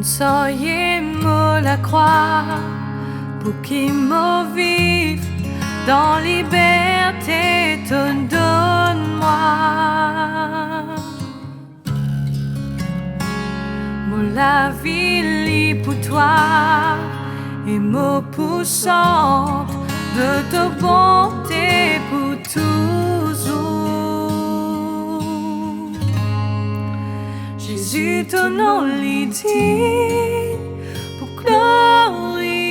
soyez moi la croix pour qu'il me vive dans liberté, te donne-moi. Moi la vie pour toi et me poussante de ta bonté pour toujours. Jésus, ton nom l'est dit pour glorifier,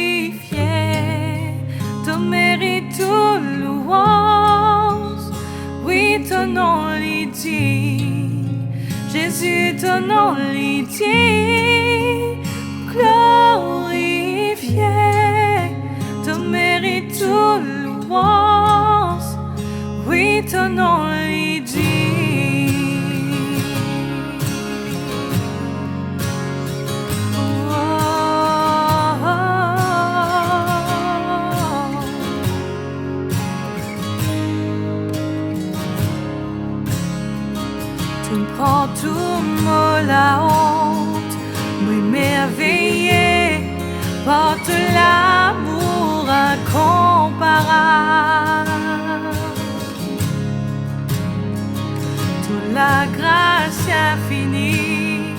ton mérite tout louange. Oui, ton nom l'est dit, Jésus, ton nom l'est dit pour glorifier, ton mérite tout louange. Oui, ton nom l'est dit. Tu me prends tout la honte, m'émerveiller par tout l'amour incomparable, toute la grâce infinie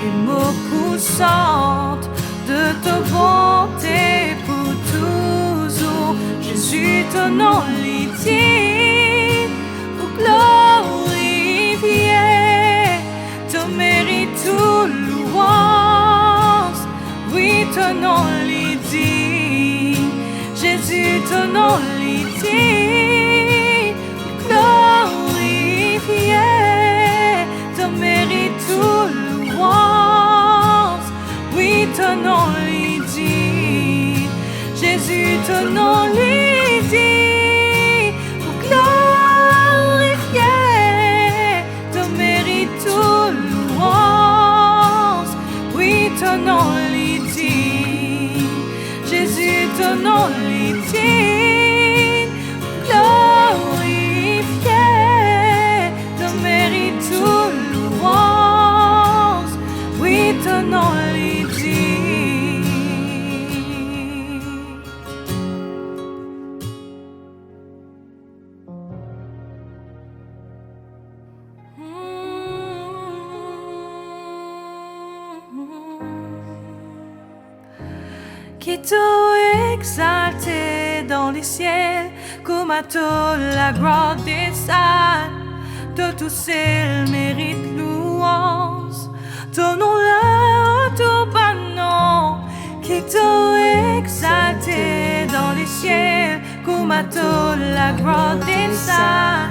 et me poussante de ta bonté pour toujours. Jésus, ton nom l'est dit pour glorifier, ton mérite tout louange. Oui, ton nom l'est dit, Jésus, ton nom l'est dit, glorifier, ton mérite tout louange. Oui, ton nom l'est dit, Jésus, ton nom l'est dit, pour glorifier, ton mérite tout louange. Oui, ton nom l'est dit, Jésus, ton nom l'est dit, glorifier, ton mérite tout louange. Oui, ton nom l'est dit. Qui t'a exalté dans les ciels, comme à toi la gloire des saints, de tous ces mérites louange, ton nom là, ton bas nom. Qui t'a exalté dans les ciels, comme à toi la gloire des saints,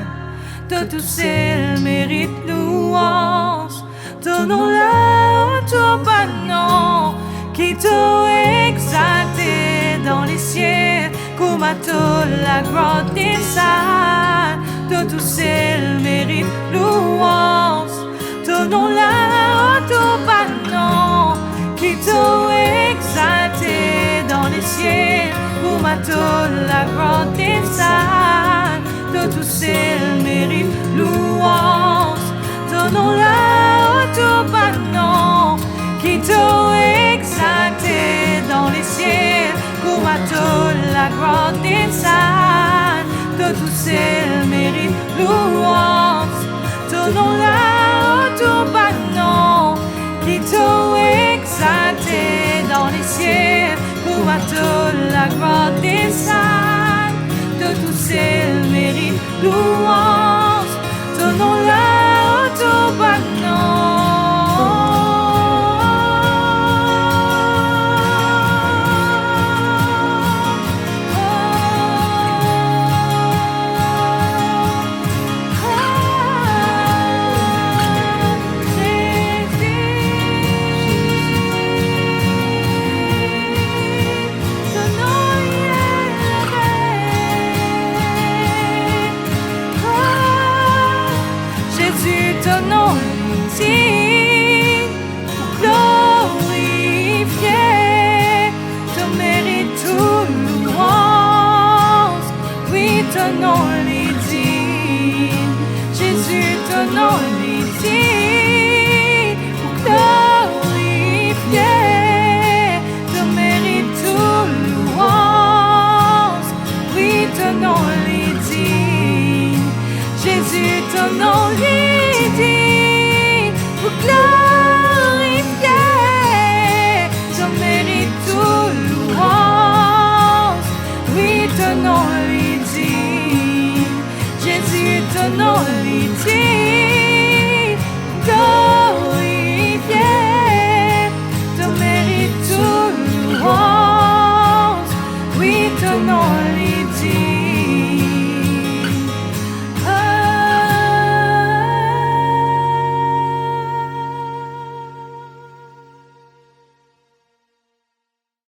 de tous ces mérites louange, ton nom là, ton bas nom. Qui t'a exalté dans les ciels, comme à toi la gloire des saints, de tous ces mérites louange, ton nom là, ton bas nom. Qui t'a exalté dans les ciels, comme à toi la gloire des saints, de tous ces mérites louange, ton nom là, ton bas nom. Qui t'a exalté dans les ciels, comme à toi la gloire des saints, de tous ces mérites louange, ton nom là, ton bas nom. Qui t'a exalté dans les ciels, comme à toi la gloire des saints, de tous ces mérites louange.